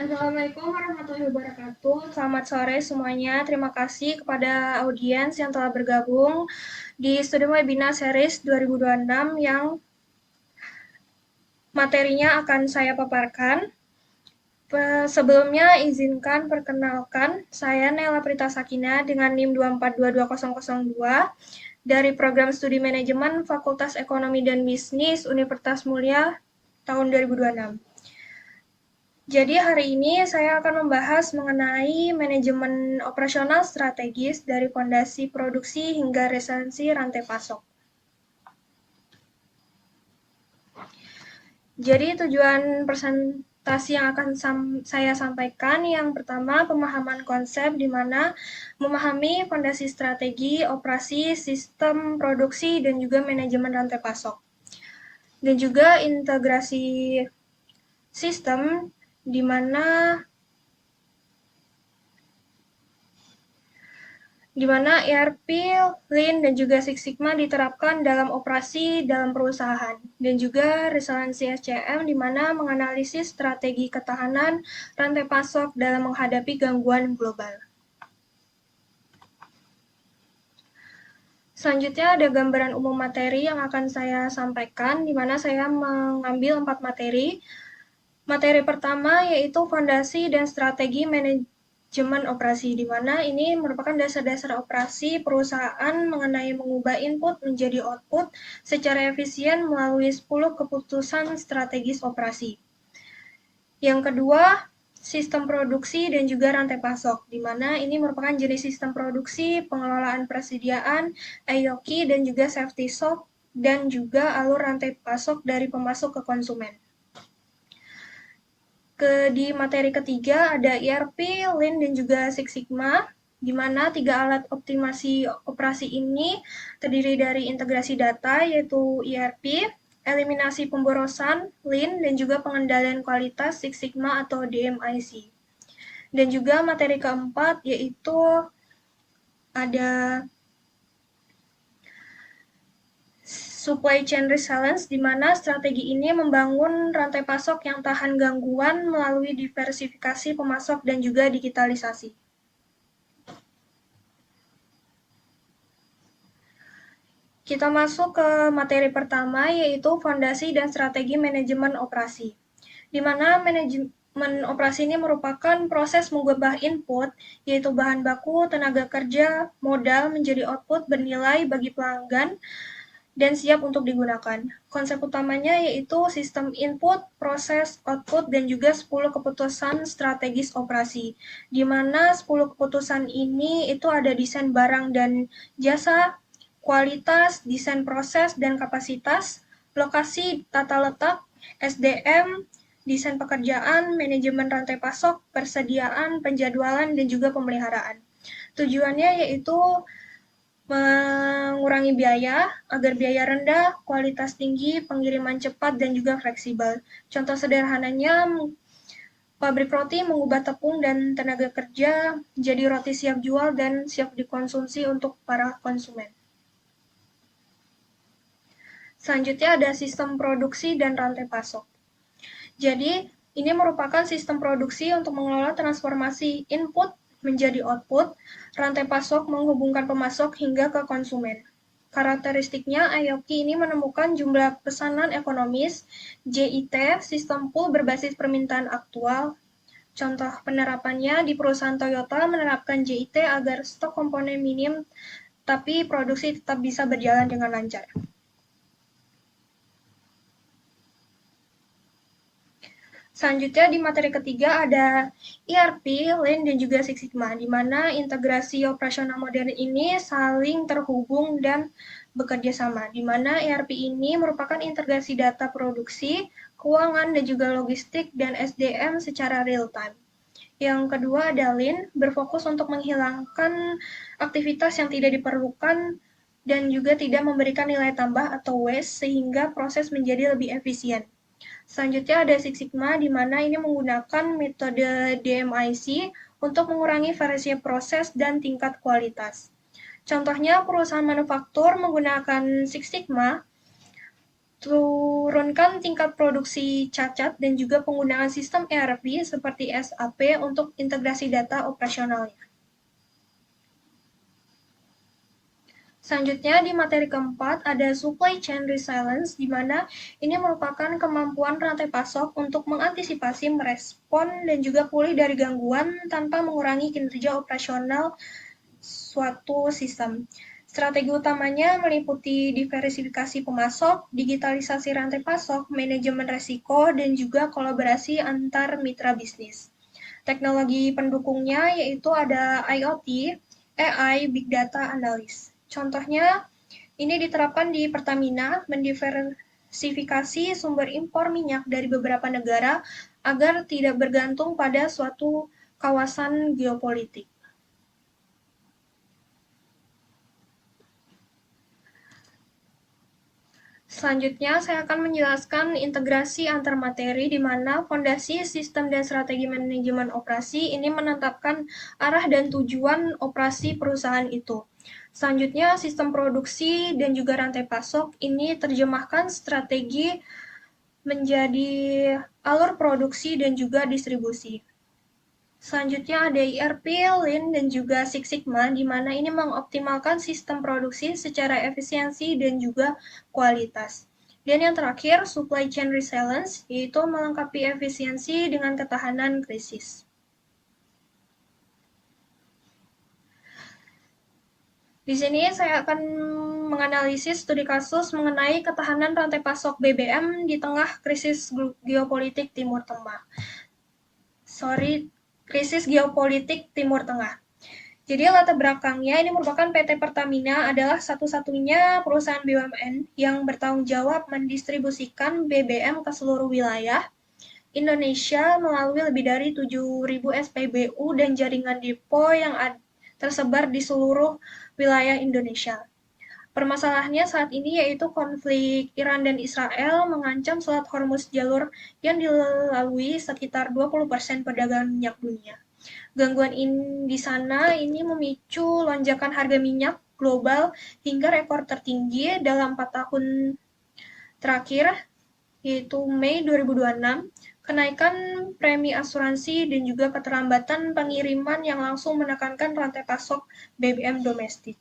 Assalamualaikum warahmatullahi wabarakatuh. Selamat sore semuanya. Terima kasih kepada audiens yang telah bergabung di Studio Webinar Series 2026 yang materinya akan saya paparkan. Sebelumnya izinkan perkenalkan, saya Nela Prita Sakina dengan NIM 2422002 dari Program Studi Manajemen Fakultas Ekonomi dan Bisnis Universitas Mulia tahun 2026. Jadi hari ini saya akan membahas mengenai manajemen operasional strategis dari fondasi produksi hingga resiliensi rantai pasok. Jadi tujuan presentasi yang akan saya sampaikan yang pertama pemahaman konsep di mana memahami fondasi strategi, operasi, sistem produksi dan juga manajemen rantai pasok. Dan juga integrasi sistem di mana ERP, Lean, dan juga Six Sigma diterapkan dalam operasi dalam perusahaan, dan juga resiliensi SCM di mana menganalisis strategi ketahanan rantai pasok dalam menghadapi gangguan global. Selanjutnya ada gambaran umum materi yang akan saya sampaikan, di mana saya mengambil 4 materi. Materi pertama yaitu fondasi dan strategi manajemen operasi, di mana ini merupakan dasar-dasar operasi perusahaan mengenai mengubah input menjadi output secara efisien melalui 10 keputusan strategis operasi. Yang kedua, sistem produksi dan juga rantai pasok, di mana ini merupakan jenis sistem produksi, pengelolaan persediaan, AOQ, dan juga safety stock, dan juga alur rantai pasok dari pemasok ke konsumen. Di materi ketiga ada ERP, Lean, dan juga Six Sigma, di mana 3 alat optimasi operasi ini terdiri dari integrasi data, yaitu ERP, eliminasi pemborosan, Lean, dan juga pengendalian kualitas Six Sigma atau DMIC. Dan juga materi keempat yaitu ada supply chain resilience, di mana strategi ini membangun rantai pasok yang tahan gangguan melalui diversifikasi pemasok dan juga digitalisasi. Kita masuk ke materi pertama, yaitu fondasi dan strategi manajemen operasi, di mana manajemen operasi ini merupakan proses mengubah input, yaitu bahan baku, tenaga kerja, modal menjadi output bernilai bagi pelanggan dan siap untuk digunakan. Konsep utamanya yaitu sistem input, proses, output, dan juga 10 keputusan strategis operasi, di mana 10 keputusan ini itu ada desain barang dan jasa, kualitas, desain proses dan kapasitas, lokasi, tata letak, SDM, desain pekerjaan, manajemen rantai pasok, persediaan, penjadwalan, dan juga pemeliharaan. Tujuannya yaitu mengurangi biaya, agar biaya rendah, kualitas tinggi, pengiriman cepat, dan juga fleksibel. Contoh sederhananya, pabrik roti mengubah tepung dan tenaga kerja jadi roti siap jual dan siap dikonsumsi untuk para konsumen. Selanjutnya ada sistem produksi dan rantai pasok. Jadi, ini merupakan sistem produksi untuk mengelola transformasi input menjadi output, rantai pasok menghubungkan pemasok hingga ke konsumen. Karakteristiknya, IoT ini menemukan jumlah pesanan ekonomis, JIT, sistem pool berbasis permintaan aktual. Contoh penerapannya di perusahaan Toyota menerapkan JIT agar stok komponen minim, tapi produksi tetap bisa berjalan dengan lancar. Selanjutnya di materi ketiga ada ERP, Lean, dan juga Six Sigma, di mana integrasi operasional modern ini saling terhubung dan bekerja sama, di mana ERP ini merupakan integrasi data produksi, keuangan, dan juga logistik, dan SDM secara real-time. Yang kedua ada Lean, berfokus untuk menghilangkan aktivitas yang tidak diperlukan dan juga tidak memberikan nilai tambah atau waste, sehingga proses menjadi lebih efisien. Selanjutnya ada Six Sigma, di mana ini menggunakan metode DMIC untuk mengurangi variasi proses dan tingkat kualitas. Contohnya perusahaan manufaktur menggunakan Six Sigma turunkan tingkat produksi cacat dan juga penggunaan sistem ERP seperti SAP untuk integrasi data operasionalnya. Selanjutnya di materi keempat ada supply chain resilience, di mana ini merupakan kemampuan rantai pasok untuk mengantisipasi, merespon, dan juga pulih dari gangguan tanpa mengurangi kinerja operasional suatu sistem. Strategi utamanya meliputi diversifikasi pemasok, digitalisasi rantai pasok, manajemen resiko, dan juga kolaborasi antar mitra bisnis. Teknologi pendukungnya yaitu ada IoT, AI, Big Data Analysis. Contohnya, ini diterapkan di Pertamina, mendiversifikasi sumber impor minyak dari beberapa negara agar tidak bergantung pada suatu kawasan geopolitik. Selanjutnya, saya akan menjelaskan integrasi antar materi di mana fondasi sistem dan strategi manajemen operasi ini menetapkan arah dan tujuan operasi perusahaan itu. Selanjutnya, sistem produksi dan juga rantai pasok ini terjemahkan strategi menjadi alur produksi dan juga distribusi. Selanjutnya ada ERP, Lean, dan juga Six Sigma, di mana ini mengoptimalkan sistem produksi secara efisiensi dan juga kualitas. Dan yang terakhir, Supply Chain Resilience, yaitu melengkapi efisiensi dengan ketahanan krisis. Di sini saya akan menganalisis studi kasus mengenai ketahanan rantai pasok BBM di tengah krisis geopolitik Timur Tengah. Krisis geopolitik Timur Tengah. Jadi latar belakangnya ini merupakan PT Pertamina adalah satu-satunya perusahaan BUMN yang bertanggung jawab mendistribusikan BBM ke seluruh wilayah Indonesia melalui lebih dari 7.000 SPBU dan jaringan depo yang tersebar di seluruh wilayah Indonesia. Permasalahannya saat ini yaitu konflik Iran dan Israel mengancam Selat Hormuz, jalur yang dilalui sekitar 20% perdagangan minyak dunia. Gangguan di sana ini memicu lonjakan harga minyak global hingga rekor tertinggi dalam 4 tahun terakhir, yaitu Mei 2026, kenaikan premi asuransi dan juga keterlambatan pengiriman yang langsung menekankan rantai pasok BBM domestik.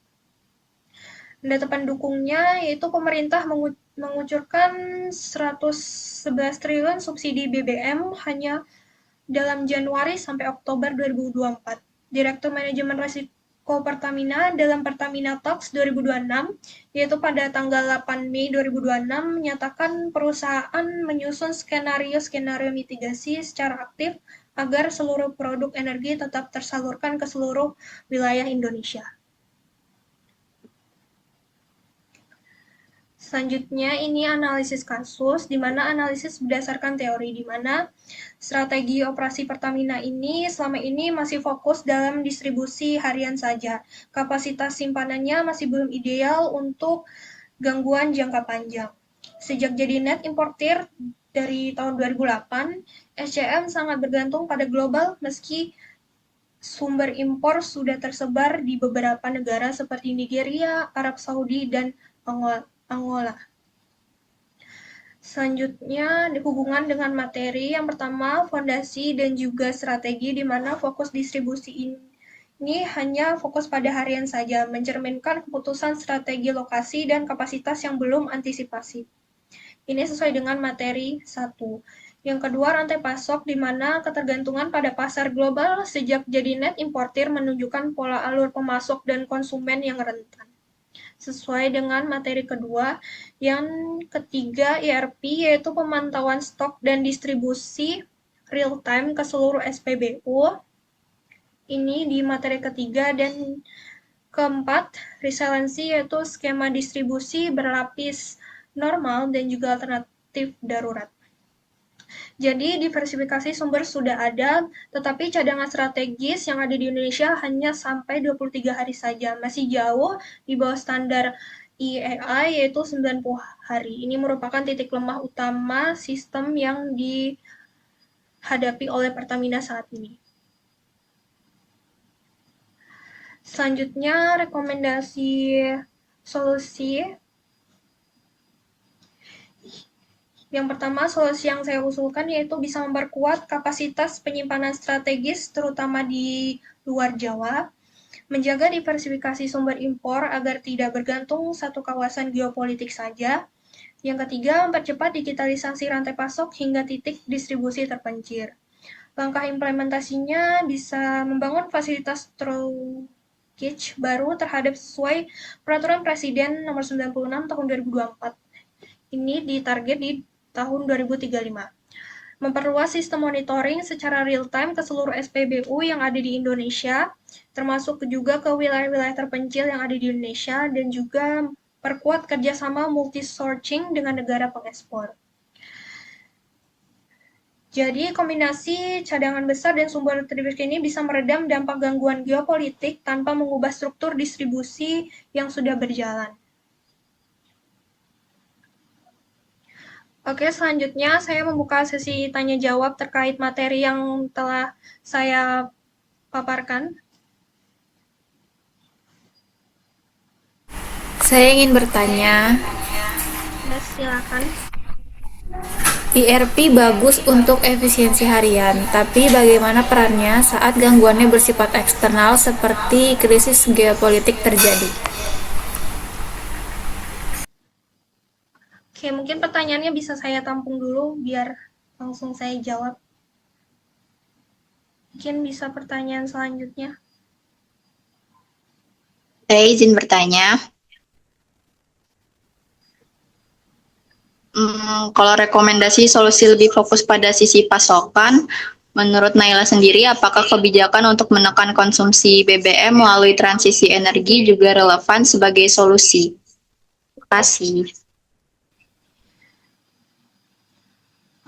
Data pendukungnya yaitu pemerintah mengucurkan 111 triliun subsidi BBM hanya dalam Januari sampai Oktober 2024. Direktur Manajemen Risiko Pertamina dalam Pertamina Talks 2026, yaitu pada tanggal 8 Mei 2026, menyatakan perusahaan menyusun skenario-skenario mitigasi secara aktif agar seluruh produk energi tetap tersalurkan ke seluruh wilayah Indonesia. Selanjutnya ini analisis kasus, di mana analisis berdasarkan teori, di mana strategi operasi Pertamina ini selama ini masih fokus dalam distribusi harian saja. Kapasitas simpanannya masih belum ideal untuk gangguan jangka panjang. Sejak jadi net importer dari tahun 2008, SCM sangat bergantung pada global meski sumber impor sudah tersebar di beberapa negara seperti Nigeria, Arab Saudi, dan Angola. Selanjutnya, hubungan dengan materi. Yang pertama, fondasi dan juga strategi, di mana fokus distribusi ini hanya fokus pada harian saja, mencerminkan keputusan strategi lokasi dan kapasitas yang belum antisipasi. Ini sesuai dengan materi 1. Yang kedua, rantai pasok, di mana ketergantungan pada pasar global sejak jadi net importer menunjukkan pola alur pemasok dan konsumen yang rentan. Sesuai dengan materi kedua. Yang ketiga, ERP, yaitu pemantauan stok dan distribusi real time ke seluruh SPBU. Ini di materi ketiga. Dan keempat, resiliensi, yaitu skema distribusi berlapis normal dan juga alternatif darurat. Jadi diversifikasi sumber sudah ada, tetapi cadangan strategis yang ada di Indonesia hanya sampai 23 hari saja, masih jauh di bawah standar IEA yaitu 90 hari. Ini merupakan titik lemah utama sistem yang dihadapi oleh Pertamina saat ini. Selanjutnya, rekomendasi solusi Yang pertama, solusi yang saya usulkan yaitu bisa memperkuat kapasitas penyimpanan strategis terutama di luar Jawa, menjaga diversifikasi sumber impor agar tidak bergantung satu kawasan geopolitik saja. Yang ketiga, mempercepat digitalisasi rantai pasok hingga titik distribusi terpencil. Langkah implementasinya bisa membangun fasilitas storage baru terhadap sesuai Peraturan Presiden Nomor 96 Tahun 2024. Ini ditarget di tahun 2035. Memperluas sistem monitoring secara real-time ke seluruh SPBU yang ada di Indonesia, termasuk juga ke wilayah-wilayah terpencil yang ada di Indonesia, dan juga perkuat kerjasama multi-sourcing dengan negara pengekspor. Jadi, kombinasi cadangan besar dan sumber terbaik ini bisa meredam dampak gangguan geopolitik tanpa mengubah struktur distribusi yang sudah berjalan. Oke, selanjutnya saya membuka sesi tanya jawab terkait materi yang telah saya paparkan. Saya ingin bertanya, Mas, silakan. IRP bagus untuk efisiensi harian, tapi bagaimana perannya saat gangguannya bersifat eksternal seperti krisis geopolitik terjadi? Oke, mungkin pertanyaannya bisa saya tampung dulu biar langsung saya jawab. Mungkin bisa pertanyaan selanjutnya. Saya izin bertanya, kalau rekomendasi solusi lebih fokus pada sisi pasokan, menurut Naila sendiri, apakah kebijakan untuk menekan konsumsi BBM melalui transisi energi juga relevan sebagai solusi? Terima kasih.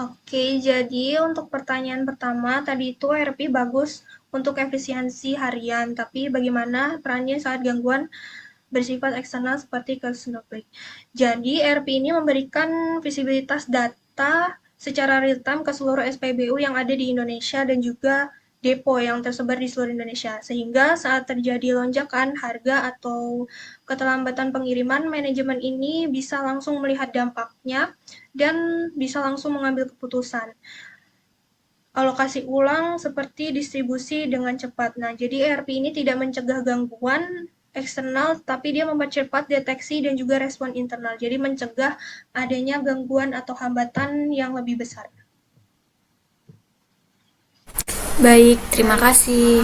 Oke, jadi untuk pertanyaan pertama, tadi itu ERP bagus untuk efisiensi harian, tapi bagaimana perannya saat gangguan bersifat eksternal seperti krisis. Jadi, ERP ini memberikan visibilitas data secara real-time ke seluruh SPBU yang ada di Indonesia dan juga depo yang tersebar di seluruh Indonesia. Sehingga saat terjadi lonjakan harga atau keterlambatan pengiriman, manajemen ini bisa langsung melihat dampaknya dan bisa langsung mengambil keputusan. Alokasi ulang seperti distribusi dengan cepat. Nah, jadi ERP ini tidak mencegah gangguan eksternal, tapi dia mempercepat deteksi dan juga respon internal. Jadi mencegah adanya gangguan atau hambatan yang lebih besar. Baik, terima kasih.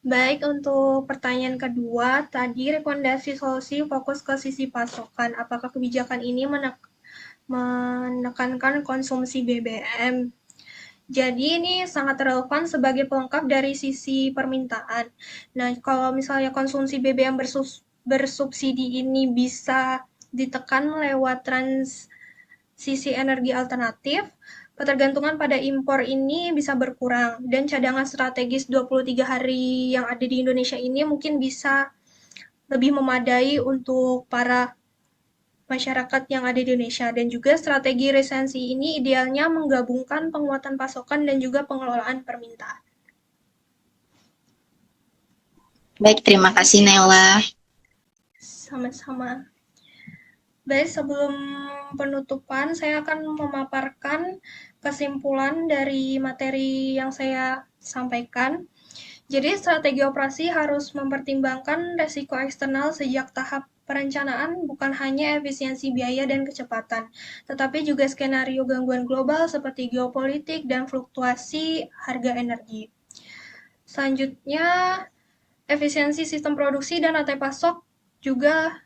Baik, untuk pertanyaan kedua, tadi rekomendasi solusi fokus ke sisi pasokan. Apakah kebijakan ini menekankan konsumsi BBM? Jadi ini sangat relevan sebagai pelengkap dari sisi permintaan. Nah, kalau misalnya konsumsi BBM bersubsidi ini bisa ditekan lewat transisi energi alternatif, ketergantungan pada impor ini bisa berkurang dan cadangan strategis 23 hari yang ada di Indonesia ini mungkin bisa lebih memadai untuk para masyarakat yang ada di Indonesia, dan juga strategi resiliensi ini idealnya menggabungkan penguatan pasokan dan juga pengelolaan permintaan. Baik, terima kasih Naila. Sama-sama. Baik, sebelum penutupan, saya akan memaparkan kesimpulan dari materi yang saya sampaikan. Jadi, strategi operasi harus mempertimbangkan resiko eksternal sejak tahap perencanaan, bukan hanya efisiensi biaya dan kecepatan, tetapi juga skenario gangguan global seperti geopolitik dan fluktuasi harga energi. Selanjutnya, efisiensi sistem produksi dan rantai pasok juga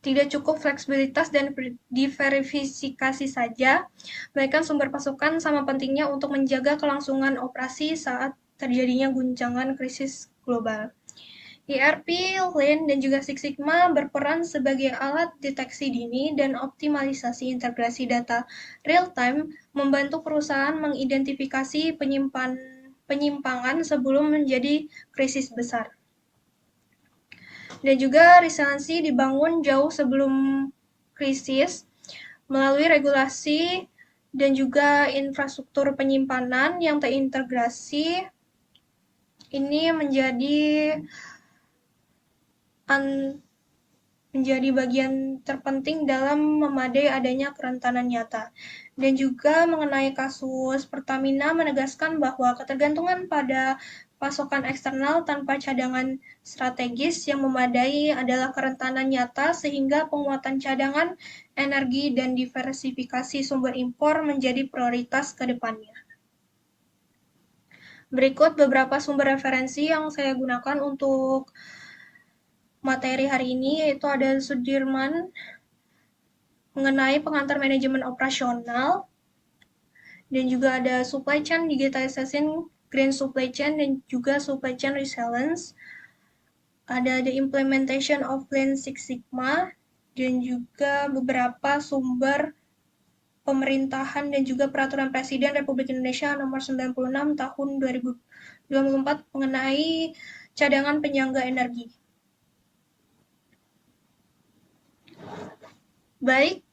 tidak cukup fleksibilitas dan diverifikasi saja, melainkan sumber pasokan sama pentingnya untuk menjaga kelangsungan operasi saat terjadinya guncangan krisis global. ERP, Lean, dan juga Six Sigma berperan sebagai alat deteksi dini dan optimalisasi integrasi data real-time, membantu perusahaan mengidentifikasi penyimpangan sebelum menjadi krisis besar. Dan juga resiliensi dibangun jauh sebelum krisis melalui regulasi dan juga infrastruktur penyimpanan yang terintegrasi. Ini menjadi menjadi bagian terpenting dalam memadai adanya kerentanan nyata. Dan juga mengenai kasus Pertamina menegaskan bahwa ketergantungan pada pasokan eksternal tanpa cadangan strategis yang memadai adalah kerentanan nyata sehingga penguatan cadangan energi dan diversifikasi sumber impor menjadi prioritas ke depannya. Berikut beberapa sumber referensi yang saya gunakan untuk materi hari ini, yaitu ada Sudirman mengenai pengantar manajemen operasional, dan juga ada supply chain digitalization, green supply chain, dan juga supply chain resilience. Ada the implementation of Lean Six Sigma, dan juga beberapa sumber pemerintahan dan juga peraturan Presiden Republik Indonesia nomor 96 tahun 2024 mengenai cadangan penyangga energi. Baik,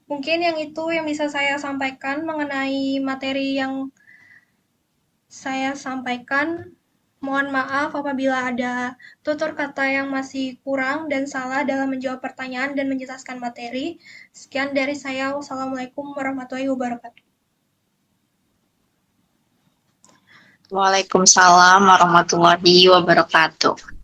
mungkin yang itu yang bisa saya sampaikan mengenai materi yang saya sampaikan. Mohon maaf apabila ada tutur kata yang masih kurang dan salah dalam menjawab pertanyaan dan menjelaskan materi. Sekian dari saya. Wassalamualaikum warahmatullahi wabarakatuh. Waalaikumsalam warahmatullahi wabarakatuh.